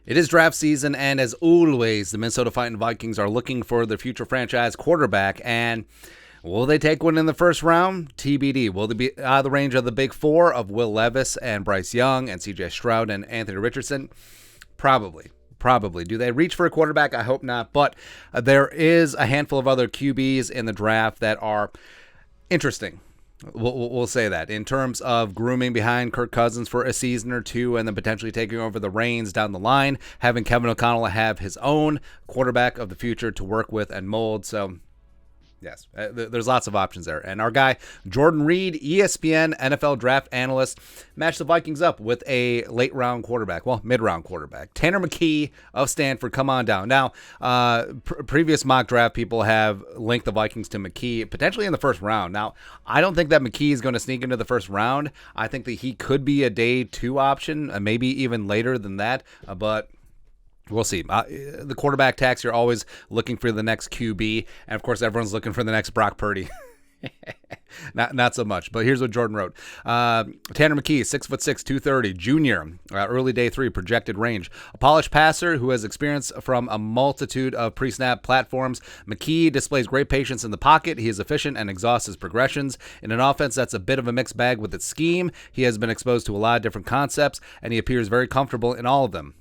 It is draft season, and as always, the Minnesota Vikings are looking for their future franchise quarterback. And will they take one in the first round? TBD. Will they be out of the range of the big four of Will Levis and Bryce Young and CJ Stroud and Anthony Richardson? Probably. Do they reach for a quarterback? I hope not. But there is a handful of other QBs in the draft that are interesting. We'll say that in terms of grooming behind Kirk Cousins for a season or two and then potentially taking over the reins down the line, having Kevin O'Connell have his own quarterback of the future to work with and mold. So, yes, there's lots of options there. And our guy, Jordan Reid, ESPN NFL Draft analyst, matched the Vikings up with a late-round quarterback. Well, mid-round quarterback. Tanner McKee of Stanford, come on down. Now, previous mock draft people have linked the Vikings to McKee, potentially in the first round. Now, I don't think that McKee is going to sneak into the first round. I think that he could be a day two option, maybe even later than that, but we'll see. The quarterback tax, you're always looking for the next QB. And, of course, everyone's looking for the next Brock Purdy. Not so much. But here's what Jordan wrote. Tanner McKee, 6'6", 230, junior, early day three, projected range. A polished passer who has experience from a multitude of pre-snap platforms. McKee displays great patience in the pocket. He is efficient and exhausts his progressions. In an offense that's a bit of a mixed bag with its scheme, he has been exposed to a lot of different concepts, and he appears very comfortable in all of them.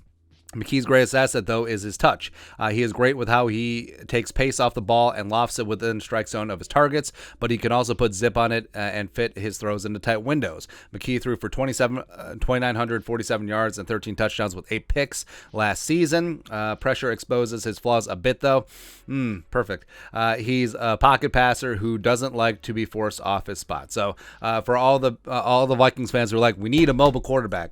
McKee's greatest asset, though, is his touch. He is great with how he takes pace off the ball and lofts it within strike zone of his targets, but he can also put zip on it and fit his throws into tight windows. McKee threw for 2,947 yards and 13 touchdowns with 8 picks last season. Pressure exposes his flaws a bit, though. Perfect. He's a pocket passer who doesn't like to be forced off his spot. So for all the Vikings fans who are like, we need a mobile quarterback.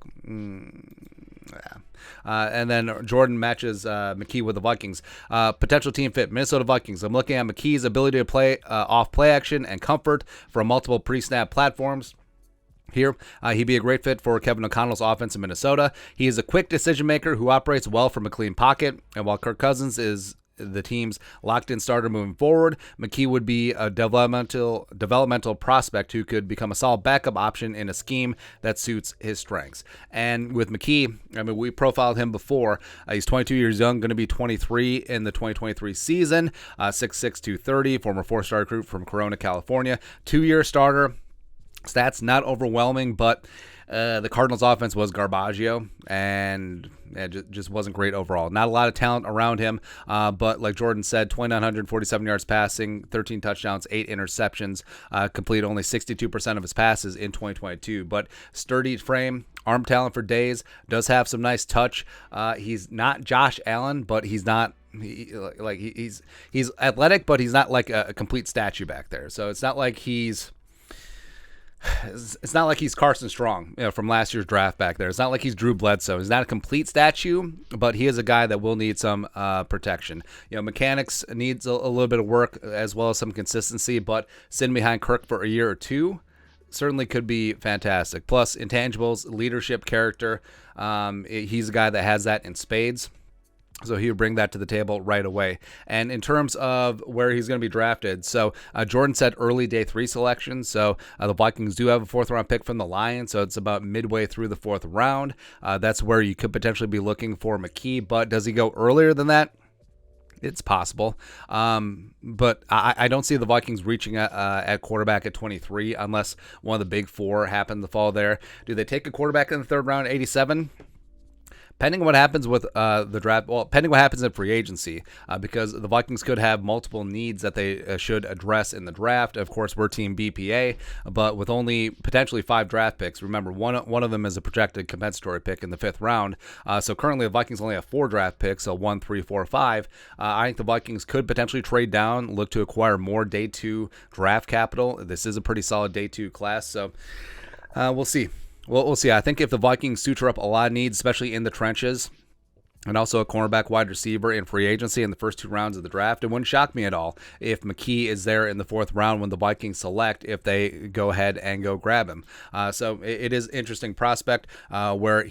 And then Jordan matches McKee with the Vikings. Potential team fit, Minnesota Vikings. I'm looking at McKee's ability to play off play action and comfort from multiple pre-snap platforms. Here, he'd be a great fit for Kevin O'Connell's offense in Minnesota. He is a quick decision maker who operates well from a clean pocket. And while Kirk Cousins is the team's locked-in starter moving forward, McKee would be a developmental prospect who could become a solid backup option in a scheme that suits his strengths. And with McKee, I mean, we profiled him before. He's 22 years young, going to be 23 in the 2023 season. 6'6", 230, former four-star recruit from Corona, California. 2-year starter. Stats not overwhelming, but the Cardinals' offense was garbaggio, and it just wasn't great overall. Not a lot of talent around him, but like Jordan said, 2,947 yards passing, 13 touchdowns, 8 interceptions, complete only 62% of his passes in 2022. But sturdy frame, arm talent for days, does have some nice touch. He's not Josh Allen, but he's not. He's athletic, but he's not like a complete statue back there. So it's not like he's Carson Strong, from last year's draft back there. It's not like he's Drew Bledsoe. He's not a complete statue, but he is a guy that will need some protection. Mechanics needs a little bit of work as well as some consistency, but sitting behind Kirk for a year or two certainly could be fantastic. Plus, intangibles, leadership, character. He's a guy that has that in spades. So he would bring that to the table right away. And in terms of where he's going to be drafted, so Jordan said early day 3 selection. So the Vikings do have a 4th-round pick from the Lions, so it's about midway through the 4th round. That's where you could potentially be looking for McKee. But does he go earlier than that? It's possible. But I don't see the Vikings reaching at quarterback at 23 unless one of the big four happen to fall there. Do they take a quarterback in the 3rd round at 87? Pending what happens with the draft, pending what happens in free agency, because the Vikings could have multiple needs that they should address in the draft. Of course, we're team BPA, but with only potentially 5 draft picks. Remember, one of them is a projected compensatory pick in the 5th round. So currently, the Vikings only have 4 draft picks, so 1, 3, 4, 5. I think the Vikings could potentially trade down, look to acquire more day 2 draft capital. This is a pretty solid day 2 class, so we'll see. Well, we'll see. I think if the Vikings suture up a lot of needs, especially in the trenches, and also a cornerback wide receiver in free agency in the first 2 rounds of the draft, it wouldn't shock me at all if McKee is there in the 4th round when the Vikings select, if they go ahead and go grab him. So it is an interesting prospect where,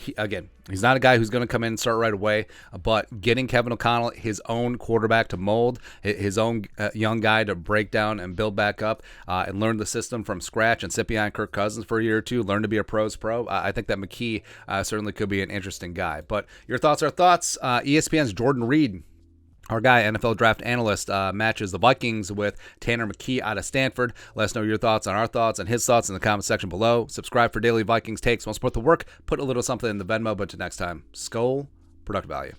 he's not a guy who's going to come in and start right away, but getting Kevin O'Connell, his own quarterback to mold, his own young guy to break down and build back up and learn the system from scratch and sit behind Kirk Cousins for a year or two, learn to be a pro's pro. I think that McKee certainly could be an interesting guy. But your thoughts are thoughts. thoughts. ESPN's Jordan Reid, our guy, NFL Draft analyst, matches the Vikings with Tanner McKee out of Stanford. Let us know your thoughts on our thoughts and his thoughts in the comment section below. Subscribe for daily Vikings takes. Want to support the work? Put a little something in the Venmo. But until next time, Skol, productive value.